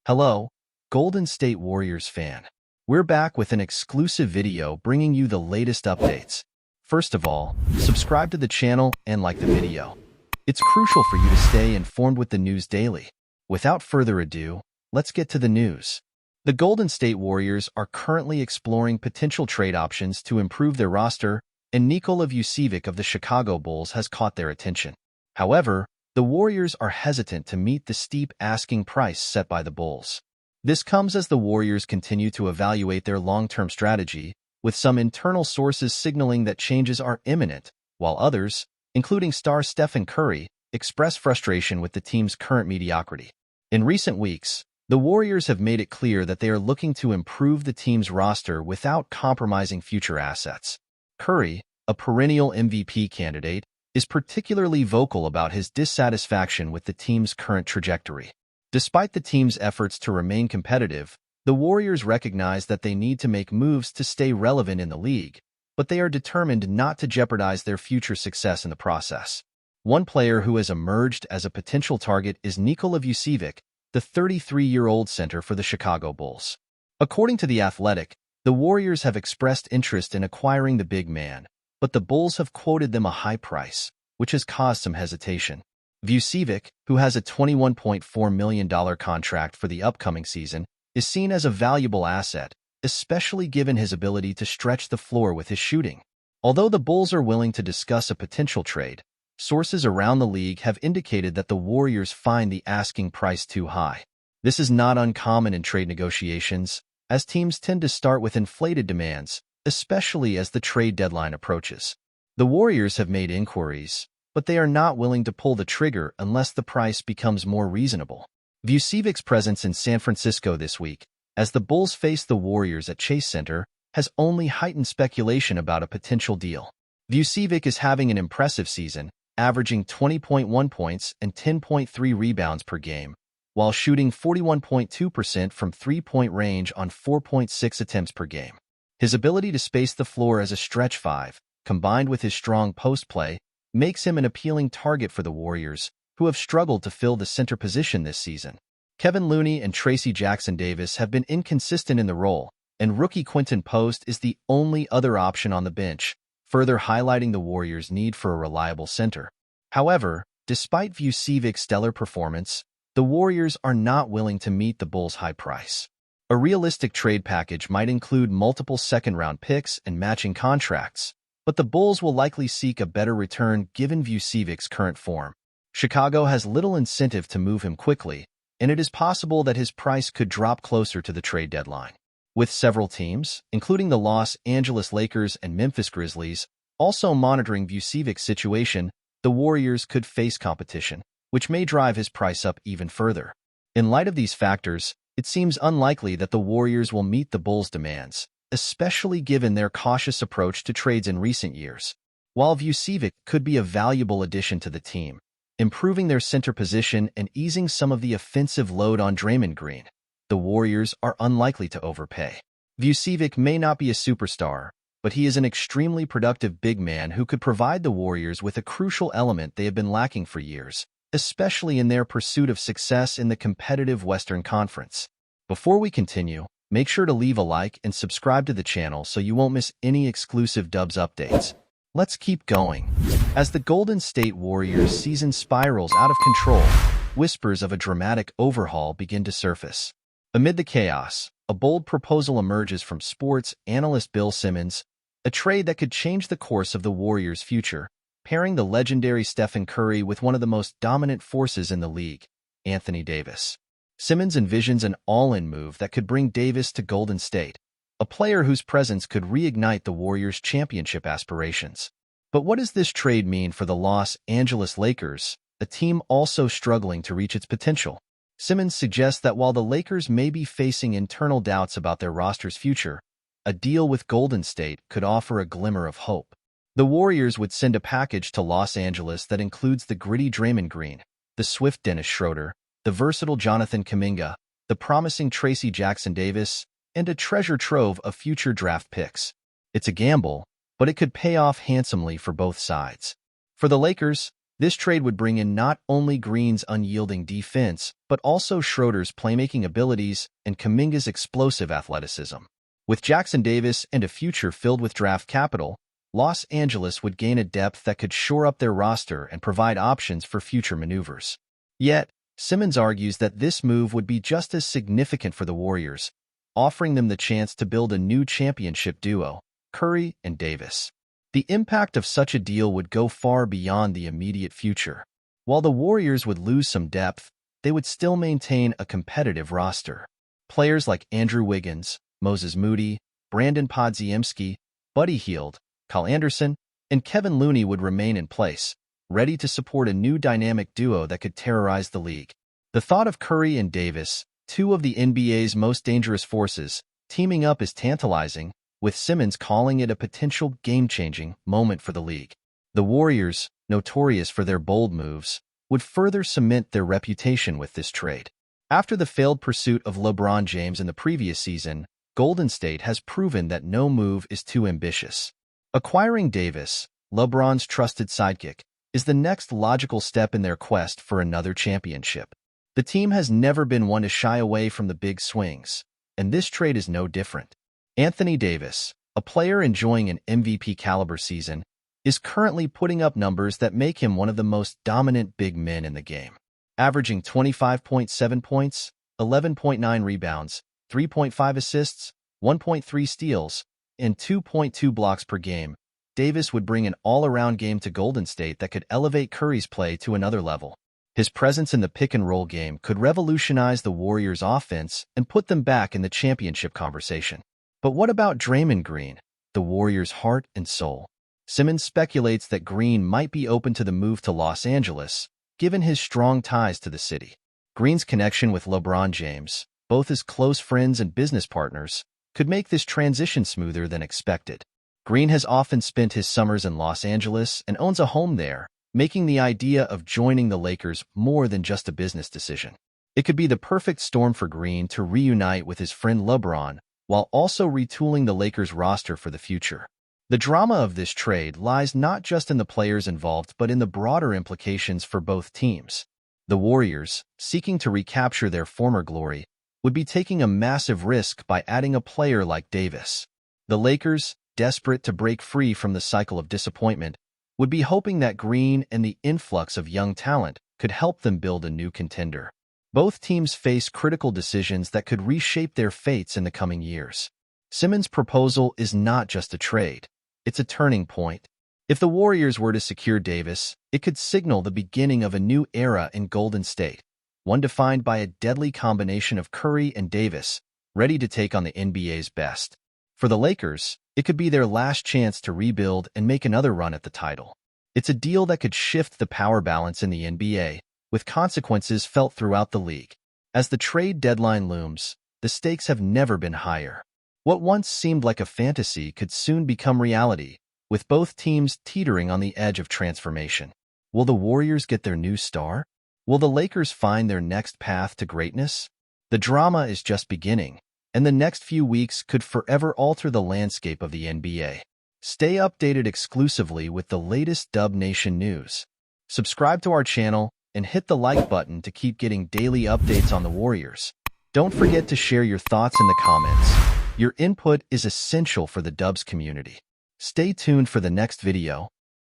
Hello, Golden State Warriors fan. We're back with an exclusive video bringing you the latest updates. First of all, subscribe to the channel and like the video. It's crucial for you to stay informed with the news daily. Without further ado, let's get to the news. The Golden State Warriors are currently exploring potential trade options to improve their roster, and Nikola Vucevic of the Chicago Bulls has caught their attention. However, the Warriors are hesitant to meet the steep asking price set by the Bulls. This comes as the Warriors continue to evaluate their long-term strategy, with some internal sources signaling that changes are imminent, while others, including star Stephen Curry, express frustration with the team's current mediocrity. In recent weeks, the Warriors have made it clear that they are looking to improve the team's roster without compromising future assets. Curry, a perennial MVP candidate, is particularly vocal about his dissatisfaction with the team's current trajectory. Despite the team's efforts to remain competitive, the Warriors recognize that they need to make moves to stay relevant in the league, but they are determined not to jeopardize their future success in the process. One player who has emerged as a potential target is Nikola Vucevic, the 33-year-old center for the Chicago Bulls. According to The Athletic, the Warriors have expressed interest in acquiring the big man, but the Bulls have quoted them a high price, which has caused some hesitation. Vucevic, who has a $21.4 million contract for the upcoming season, is seen as a valuable asset, especially given his ability to stretch the floor with his shooting. Although the Bulls are willing to discuss a potential trade, sources around the league have indicated that the Warriors find the asking price too high. This is not uncommon in trade negotiations, as teams tend to start with inflated demands, especially as the trade deadline approaches. The Warriors have made inquiries, but they are not willing to pull the trigger unless the price becomes more reasonable. Vucevic's presence in San Francisco this week, as the Bulls face the Warriors at Chase Center, has only heightened speculation about a potential deal. Vucevic is having an impressive season, averaging 20.1 points and 10.3 rebounds per game, while shooting 41.2% from three-point range on 4.6 attempts per game. His ability to space the floor as a stretch five, combined with his strong post play, makes him an appealing target for the Warriors, who have struggled to fill the center position this season. Kevin Looney and Tracy Jackson-Davis have been inconsistent in the role, and rookie Quentin Post is the only other option on the bench, further highlighting the Warriors' need for a reliable center. However, despite Vucevic's stellar performance, the Warriors are not willing to meet the Bulls' high price. A realistic trade package might include multiple second-round picks and matching contracts, but the Bulls will likely seek a better return given Vucevic's current form. Chicago has little incentive to move him quickly, and it is possible that his price could drop closer to the trade deadline. With several teams, including the Los Angeles Lakers and Memphis Grizzlies, also monitoring Vucevic's situation, the Warriors could face competition, which may drive his price up even further. In light of these factors, it seems unlikely that the Warriors will meet the Bulls' demands, especially given their cautious approach to trades in recent years. While Vucevic could be a valuable addition to the team, improving their center position and easing some of the offensive load on Draymond Green, the Warriors are unlikely to overpay. Vucevic may not be a superstar, but he is an extremely productive big man who could provide the Warriors with a crucial element they have been lacking for years, especially in their pursuit of success in the competitive Western Conference. Before we continue, make sure to leave a like and subscribe to the channel so you won't miss any exclusive Dubs updates. Let's keep going. As the Golden State Warriors season spirals out of control, whispers of a dramatic overhaul begin to surface. Amid the chaos, a bold proposal emerges from sports analyst Bill Simmons, a trade that could change the course of the Warriors' future, pairing the legendary Stephen Curry with one of the most dominant forces in the league, Anthony Davis. Simmons envisions an all-in move that could bring Davis to Golden State, a player whose presence could reignite the Warriors' championship aspirations. But what does this trade mean for the Los Angeles Lakers, a team also struggling to reach its potential? Simmons suggests that while the Lakers may be facing internal doubts about their roster's future, a deal with Golden State could offer a glimmer of hope. The Warriors would send a package to Los Angeles that includes the gritty Draymond Green, the swift Dennis Schroeder, the versatile Jonathan Kuminga, the promising Tracy Jackson-Davis, and a treasure trove of future draft picks. It's a gamble, but it could pay off handsomely for both sides. For the Lakers, This trade would bring in not only Green's unyielding defense, but also Schroeder's playmaking abilities and Kuminga's explosive athleticism. With Jackson Davis and a future filled with draft capital, Los Angeles would gain a depth that could shore up their roster and provide options for future maneuvers. Yet, Simmons argues that this move would be just as significant for the Warriors, offering them the chance to build a new championship duo, Curry and Davis. The impact of such a deal would go far beyond the immediate future. While the Warriors would lose some depth, they would still maintain a competitive roster. Players like Andrew Wiggins, Moses Moody, Brandon Podziemski, Buddy Hield, Kyle Anderson, and Kevin Looney would remain in place, ready to support a new dynamic duo that could terrorize the league. The thought of Curry and Davis, two of the NBA's most dangerous forces, teaming up is tantalizing, with Simmons calling it a potential game-changing moment for the league. The Warriors, notorious for their bold moves, would further cement their reputation with this trade. After the failed pursuit of LeBron James in the previous season, Golden State has proven that no move is too ambitious. Acquiring Davis, LeBron's trusted sidekick, is the next logical step in their quest for another championship. The team has never been one to shy away from the big swings, and this trade is no different. Anthony Davis, a player enjoying an MVP-caliber season, is currently putting up numbers that make him one of the most dominant big men in the game. Averaging 25.7 points, 11.9 rebounds, 3.5 assists, 1.3 steals, and 2.2 blocks per game, Davis would bring an all-around game to Golden State that could elevate Curry's play to another level. His presence in the pick-and-roll game could revolutionize the Warriors' offense and put them back in the championship conversation. But what about Draymond Green, the Warriors' heart and soul? Simmons speculates that Green might be open to the move to Los Angeles, given his strong ties to the city. Green's connection with LeBron James, both as close friends and business partners, could make this transition smoother than expected. Green has often spent his summers in Los Angeles and owns a home there, making the idea of joining the Lakers more than just a business decision. It could be the perfect storm for Green to reunite with his friend LeBron, while also retooling the Lakers' roster for the future. The drama of this trade lies not just in the players involved but in the broader implications for both teams. The Warriors, seeking to recapture their former glory, would be taking a massive risk by adding a player like Davis. The Lakers, desperate to break free from the cycle of disappointment, would be hoping that Green and the influx of young talent could help them build a new contender. Both teams face critical decisions that could reshape their fates in the coming years. Simmons' proposal is not just a trade. It's a turning point. If the Warriors were to secure Davis, it could signal the beginning of a new era in Golden State, one defined by a deadly combination of Curry and Davis, ready to take on the NBA's best. For the Lakers, it could be their last chance to rebuild and make another run at the title. It's a deal that could shift the power balance in the NBA, with consequences felt throughout the league. As the trade deadline looms, the stakes have never been higher. What once seemed like a fantasy could soon become reality, with both teams teetering on the edge of transformation. Will the Warriors get their new star? Will the Lakers find their next path to greatness? The drama is just beginning, and the next few weeks could forever alter the landscape of the NBA. Stay updated exclusively with the latest Dub Nation news. Subscribe to our channel and hit the like button to keep getting daily updates on the Warriors. Don't forget to share your thoughts in the comments. Your input is essential for the Dubs community. Stay tuned for the next video,